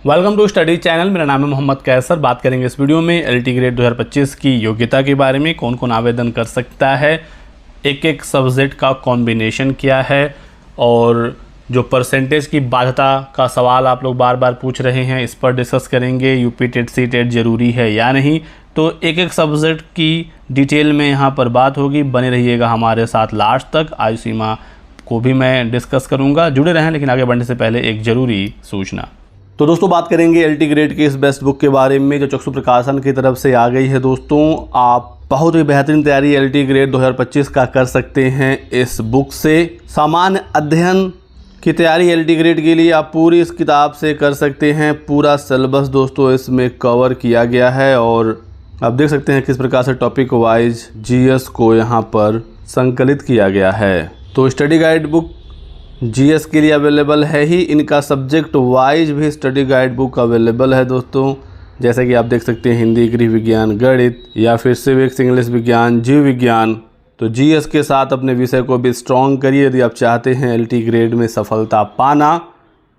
Welcome to study channel. मेरा नाम है मोहम्मद कैसर। बात करेंगे इस वीडियो में एलटी ग्रेड 2025 की योग्यता के बारे में। कौन कौन आवेदन कर सकता है, एक एक सब्जेक्ट का कॉम्बिनेशन क्या है, और जो परसेंटेज की बाध्यता का सवाल आप लोग बार बार पूछ रहे हैं, इस पर डिस्कस करेंगे। यूपी टेट सी टेट ज़रूरी है या नहीं, तो एक एक सब्जेक्ट की डिटेल में यहाँ पर बात होगी। बने रहिएगा हमारे साथ लास्ट तक। आयु सीमा को भी मैं डिस्कस करूँगा, जुड़े रहें। लेकिन आगे बढ़ने से पहले एक ज़रूरी सूचना। तो दोस्तों बात करेंगे एलटी ग्रेड की इस बेस्ट बुक के बारे में जो चक्षु प्रकाशन की तरफ से आ गई है। दोस्तों आप बहुत ही बेहतरीन तैयारी एलटी ग्रेड 2025 का कर सकते हैं इस बुक से। सामान्य अध्ययन की तैयारी एलटी ग्रेड के लिए आप पूरी इस किताब से कर सकते हैं। पूरा सिलेबस दोस्तों इसमें कवर किया गया है और आप देख सकते हैं किस प्रकार से टॉपिक वाइज जीएस को यहाँ पर संकलित किया गया है। तो स्टडी गाइड बुक जीएस के लिए अवेलेबल है ही, इनका सब्जेक्ट वाइज भी स्टडी गाइड बुक अवेलेबल है दोस्तों। जैसे कि आप देख सकते हैं हिंदी, गृह विज्ञान, गणित या फिर सिविक्स, इंग्लिश विज्ञान, जीव विज्ञान। तो जीएस के साथ अपने विषय को भी स्ट्रॉन्ग करिए यदि आप चाहते हैं एलटी ग्रेड में सफलता पाना।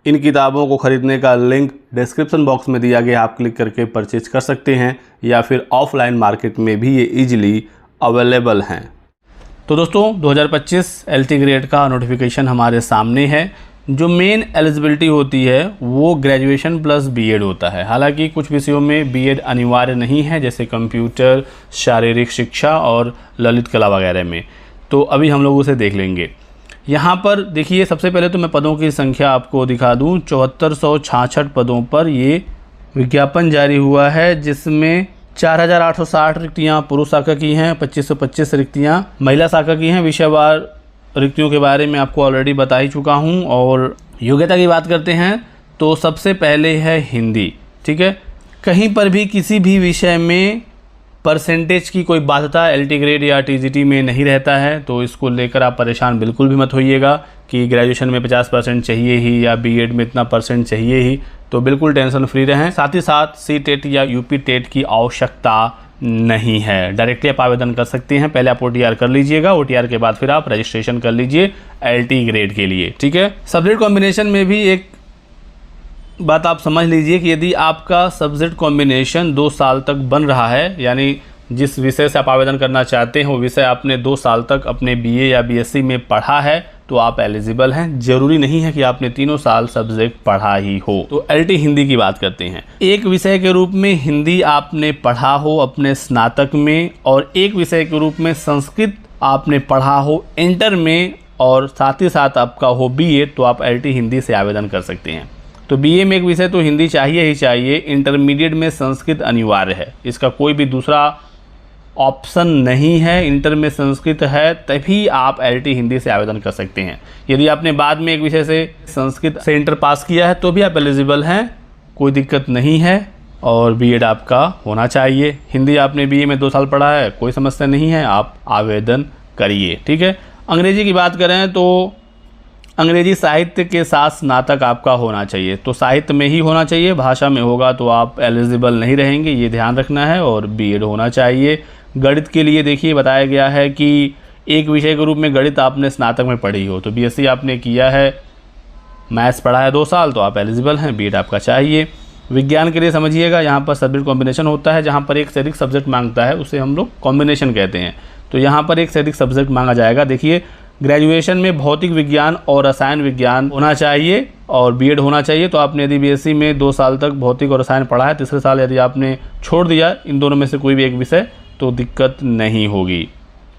इन किताबों को खरीदने का लिंक डिस्क्रिप्शन बॉक्स में दिया गया, आप क्लिक करके परचेज कर सकते हैं या फिर ऑफलाइन मार्केट में भी ये ईजिली अवेलेबल हैं। तो दोस्तों 2025 एलटी ग्रेड का नोटिफिकेशन हमारे सामने है। जो मेन एलिजिबिलिटी होती है वो ग्रेजुएशन प्लस बीएड होता है। हालांकि कुछ विषयों में बीएड अनिवार्य नहीं है, जैसे कंप्यूटर, शारीरिक शिक्षा और ललित कला वगैरह में। तो अभी हम लोग उसे देख लेंगे। यहाँ पर देखिए, सबसे पहले तो मैं पदों की संख्या आपको दिखा दूँ। 7466 पदों पर ये विज्ञापन जारी हुआ है, जिसमें 4860 रिक्तियाँ पुरुष शाखा की हैं, 2525 रिक्तियाँ महिला शाखा की हैं। विषयवार रिक्तियों के बारे में आपको ऑलरेडी बता ही चुका हूँ। और योग्यता की बात करते हैं तो सबसे पहले है हिंदी। ठीक है, कहीं पर भी किसी भी विषय में परसेंटेज की कोई बाध्यता एलटी ग्रेड या टीजीटी में नहीं रहता है, तो इसको लेकर आप परेशान बिल्कुल भी मत होइएगा कि ग्रेजुएशन में 50% चाहिए ही या बीएड में इतना परसेंट चाहिए ही। तो बिल्कुल टेंशन फ्री रहें। साथ ही साथ सी टेट या यूपी टेट की आवश्यकता नहीं है, डायरेक्टली आप आवेदन कर सकते हैं। पहले आप ओटीआर कर लीजिएगा, ओटीआर के बाद फिर आप रजिस्ट्रेशन कर लीजिए एलटी ग्रेड के लिए। ठीक है, सब्जेक्ट कॉम्बिनेशन में भी एक बात आप समझ लीजिए कि यदि आपका सब्जेक्ट कॉम्बिनेशन 2 साल तक बन रहा है, यानी जिस विषय से आप आवेदन करना चाहते हैं वो विषय आपने 2 साल तक अपने बीए या बीएससी में पढ़ा है, तो आप एलिजिबल हैं। जरूरी नहीं है कि आपने 3 साल सब्जेक्ट पढ़ा ही हो। तो एलटी हिंदी की बात करते हैं। एक विषय के रूप में हिंदी आपने पढ़ा हो अपने स्नातक में, और एक विषय के रूप में संस्कृत आपने पढ़ा हो इंटर में, और साथ ही साथ आपका हो बीए, तो आप एलटी हिंदी से आवेदन कर सकते हैं। तो बीए में एक विषय तो हिंदी चाहिए ही चाहिए। इंटरमीडिएट में संस्कृत अनिवार्य है, इसका कोई भी दूसरा ऑप्शन नहीं है। इंटर में संस्कृत है तभी आप एलटी हिंदी से आवेदन कर सकते हैं। यदि आपने बाद में एक विषय से संस्कृत से इंटर पास किया है तो भी आप एलिजिबल हैं, कोई दिक्कत नहीं है। और बीएड आपका होना चाहिए। हिंदी आपने बीए में 2 साल पढ़ा है, कोई समस्या नहीं है, आप आवेदन करिए। ठीक है, अंग्रेजी की बात करें तो अंग्रेजी साहित्य के साथ स्नातक आपका होना चाहिए। तो साहित्य में ही होना चाहिए, भाषा में होगा तो आप एलिजिबल नहीं रहेंगे, ये ध्यान रखना है। और बीएड होना चाहिए। गणित के लिए देखिए बताया गया है कि एक विषय के रूप में गणित आपने स्नातक में पढ़ी हो, तो बीएससी आपने किया है, मैथ्स पढ़ा है 2 साल, तो आप एलिजिबल हैं, बीएड आपका चाहिए। विज्ञान के लिए समझिएगा, यहाँ पर सब्जेक्ट कॉम्बिनेशन होता है। जहाँ पर एक से अधिक सब्जेक्ट मांगता है उसे हम लोग कॉम्बिनेशन कहते हैं। तो यहाँ पर एक से अधिक सब्जेक्ट मांगा जाएगा। देखिए, ग्रेजुएशन में भौतिक विज्ञान और रसायन विज्ञान होना चाहिए और बीएड होना चाहिए। तो आपने यदि बीएससी में 2 साल तक भौतिक और रसायन पढ़ा है, तीसरे साल यदि आपने छोड़ दिया इन दोनों में से कोई भी एक विषय, तो दिक्कत नहीं होगी।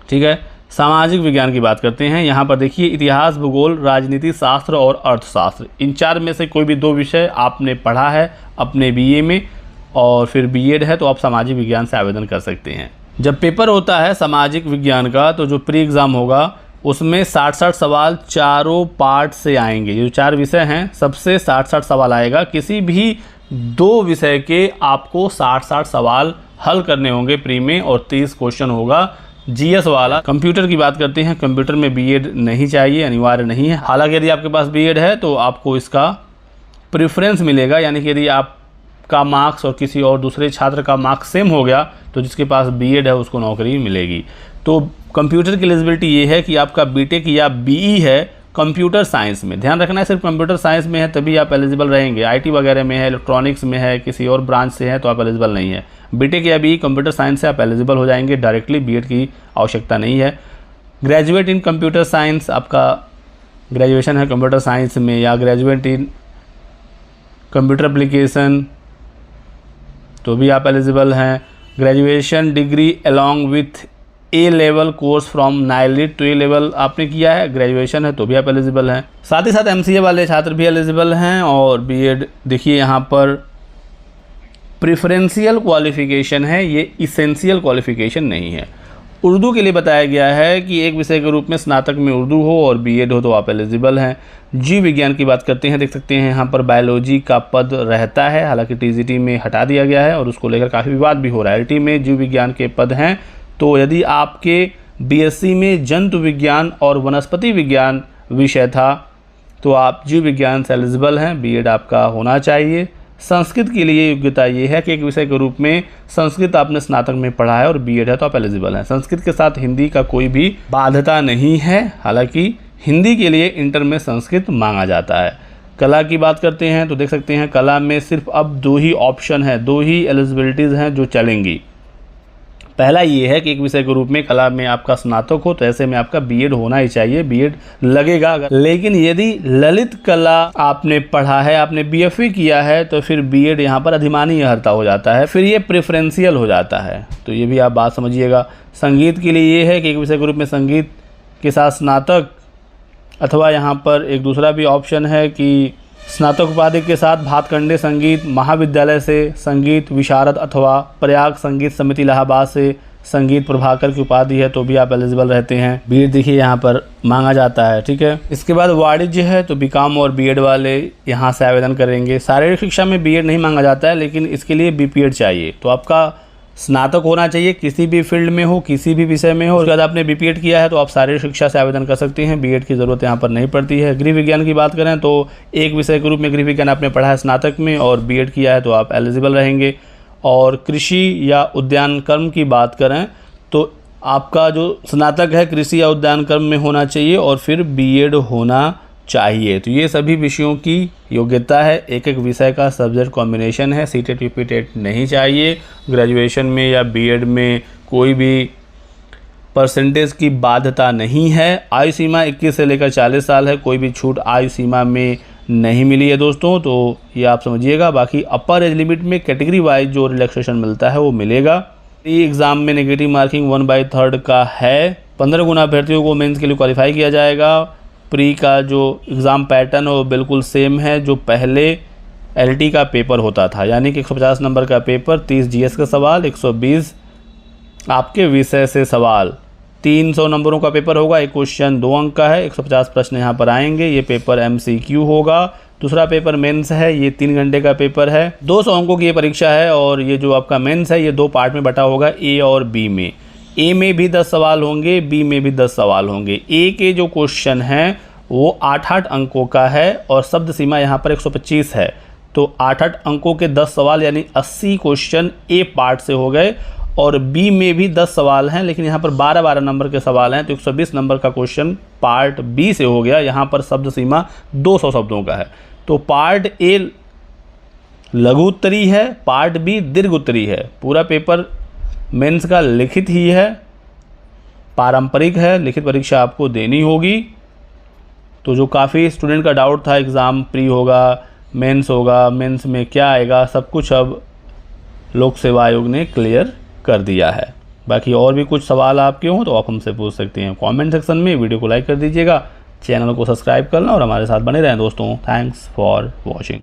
ठीक है, सामाजिक विज्ञान की बात करते हैं। यहाँ पर देखिए, इतिहास, भूगोल, राजनीति शास्त्र और अर्थशास्त्र, इन 4 में से कोई भी 2 विषय आपने पढ़ा है अपने बीए में और फिर बीएड है, तो आप सामाजिक विज्ञान से आवेदन कर सकते हैं। जब पेपर होता है सामाजिक विज्ञान का, तो जो प्री एग्ज़ाम होगा उसमें 60-60 सवाल चारों पार्ट से आएंगे। ये जो 4 विषय हैं सबसे 60-60 सवाल आएगा। किसी भी 2 विषय के आपको 60-60 सवाल हल करने होंगे प्री में, और 30 क्वेश्चन होगा जीएस वाला। कंप्यूटर की बात करते हैं, कंप्यूटर में बीएड नहीं चाहिए, अनिवार्य नहीं है। हालांकि यदि आपके पास बीएड है तो आपको इसका प्रेफरेंस मिलेगा, यानी कि यदि आपका मार्क्स और किसी और दूसरे छात्र का मार्क्स सेम हो गया तो जिसके पास बीएड है उसको नौकरी मिलेगी। तो कंप्यूटर की एलिजिबिलिटी ये है कि आपका बीटेक या बीई है कंप्यूटर साइंस में, ध्यान रखना है सिर्फ कंप्यूटर साइंस में है तभी आप एलिजिबल रहेंगे। आईटी वगैरह में है, इलेक्ट्रॉनिक्स में है, किसी और ब्रांच से है तो आप एलिजिबल नहीं है। बीटेक या बी कंप्यूटर साइंस से आप एलिजिबल हो जाएंगे डायरेक्टली, बीएड की आवश्यकता नहीं है। ग्रेजुएट इन कंप्यूटर साइंस, आपका ग्रेजुएशन है कंप्यूटर साइंस में, या ग्रेजुएट इन कंप्यूटर एप्लीकेशन तो भी आप एलिजिबल हैं। Graduation degree along with A level course from NIELIT, तो ए लेवल आपने किया है, ग्रेजुएशन है तो भी आप एलिजिबल हैं। साथ ही साथ एमसीए वाले छात्र भी एलिजिबल हैं। और बीएड देखिए यहाँ पर प्रेफरेंशियल क्वालिफिकेशन है, ये इसेंशियल क्वालिफिकेशन नहीं है। उर्दू के लिए बताया गया है कि एक विषय के रूप में स्नातक में उर्दू हो और बीएड हो तो आप एलिजिबल हैं। जीव विज्ञान की बात करते हैं, देख सकते हैं यहाँ पर बायोलॉजी का पद रहता है, हालांकि टीजीटी में हटा दिया गया है और उसको लेकर काफ़ी विवाद भी हो रहा है। एलटी में जीव विज्ञान के पद हैं, तो यदि आपके बीएससी में जंतु विज्ञान और वनस्पति विज्ञान विषय था तो आप जीव विज्ञान से एलिजिबल हैं, बीएड आपका होना चाहिए। संस्कृत के लिए योग्यता ये है कि एक विषय के रूप में संस्कृत आपने स्नातक में पढ़ा है और बीएड है तो आप एलिजिबल हैं। संस्कृत के साथ हिंदी का कोई भी बाध्यता नहीं है, हालांकि हिंदी के लिए इंटर में संस्कृत मांगा जाता है। कला की बात करते हैं तो देख सकते हैं कला में सिर्फ अब 2 ही ऑप्शन है, 2 ही एलिजिबिलिटीज़ हैं जो चलेंगी। पहला ये है कि एक विषय के रूप में कला में आपका स्नातक हो तो ऐसे में आपका बीएड होना ही चाहिए, बीएड लगेगा अगर। लेकिन यदि ललित कला आपने पढ़ा है, आपने बीएफए किया है तो फिर बीएड यहाँ पर अधिमानी अर्हता हो जाता है, फिर ये प्रेफरेंशियल हो जाता है, तो ये भी आप बात समझिएगा। संगीत के लिए ये है कि एक विषय के रूप में संगीत के साथ स्नातक, अथवा यहाँ पर एक दूसरा भी ऑप्शन है कि स्नातक उपाधि के साथ भातखंडे संगीत महाविद्यालय से संगीत विशारद अथवा प्रयाग संगीत समिति इलाहाबाद से संगीत प्रभाकर की उपाधि है तो भी आप एलिजिबल रहते हैं। बीएड देखिए यहाँ पर मांगा जाता है, ठीक है। इसके बाद वाणिज्य है तो बीकॉम और बीएड वाले यहाँ से आवेदन करेंगे। शारीरिक शिक्षा में बीएड नहीं मांगा जाता है, लेकिन इसके लिए बीपीएड चाहिए, तो आपका स्नातक होना चाहिए, किसी भी फील्ड में हो, किसी भी विषय में हो। उसके बाद आपने बीपीएड किया है तो आप शारीरिक शिक्षा से आवेदन कर सकते हैं, बीएड की ज़रूरत यहाँ पर नहीं पड़ती है। गृह विज्ञान की बात करें तो एक विषय के रूप में गृह विज्ञान आपने पढ़ा है स्नातक में और बीएड किया है तो आप एलिजिबल रहेंगे। और कृषि या उद्यान कर्म की बात करें तो आपका जो स्नातक है कृषि या उद्यान कर्म में होना चाहिए और फिर बीएड होना चाहिए। तो ये सभी विषयों की योग्यता है, एक एक विषय का सब्जेक्ट कॉम्बिनेशन है, सीटेट यूपीटेट नहीं चाहिए। ग्रेजुएशन में या बीएड में कोई भी परसेंटेज की बाध्यता नहीं है। आयु सीमा 21 से लेकर 40 साल है, कोई भी छूट आयु सीमा में नहीं मिली है दोस्तों, तो ये आप समझिएगा। बाकी अपर एज लिमिट में कैटेगरी वाइज जो रिलैक्सेशन मिलता है वो मिलेगा। ये एग्ज़ाम में नेगेटिव मार्किंग 1/3 का है। 15 गुना अभ्यर्थियों को मेंस के लिए क्वालिफाई किया जाएगा। प्री का जो एग्ज़ाम पैटर्न है वो बिल्कुल सेम है जो पहले एलटी का पेपर होता था, यानी कि 150 नंबर का पेपर, 30 जीएस का सवाल, 120 आपके विषय से सवाल, 300 नंबरों का पेपर होगा। एक क्वेश्चन 2 अंक का है, 150 प्रश्न यहाँ पर आएंगे। ये पेपर एमसीक्यू होगा। दूसरा पेपर मेंस है, ये 3 घंटे का पेपर है। 200 अंकों की ये परीक्षा है और ये जो आपका मेंस है ये 2 पार्ट में बटा होगा, ए और बी में। ए में भी 10 सवाल होंगे, बी में भी 10 सवाल होंगे। ए के जो क्वेश्चन हैं वो 8-8 अंकों का है और शब्द सीमा यहाँ पर 125 है, तो 8-8 अंकों के 10 सवाल यानी 80 क्वेश्चन ए पार्ट से हो गए। और बी में भी 10 सवाल हैं, लेकिन यहाँ पर 12-12 नंबर के सवाल हैं, तो 120 नंबर का क्वेश्चन पार्ट बी से हो गया। यहाँ पर शब्द सीमा 200 शब्दों का है, तो पार्ट ए लघु उत्तरी है, पार्ट बी दीर्घ उत्तरी है। पूरा पेपर मेंस का लिखित ही है, पारंपरिक है, लिखित परीक्षा आपको देनी होगी। तो जो काफ़ी स्टूडेंट का डाउट था एग्ज़ाम प्री होगा, मेंस होगा, मेंस में क्या आएगा, सब कुछ अब लोक सेवा आयोग ने क्लियर कर दिया है। बाकी और भी कुछ सवाल आपके हों तो आप हमसे पूछ सकते हैं कमेंट सेक्शन में। वीडियो को लाइक कर दीजिएगा, चैनल को सब्सक्राइब करना और हमारे साथ बने रहें दोस्तों। Thanks for watching.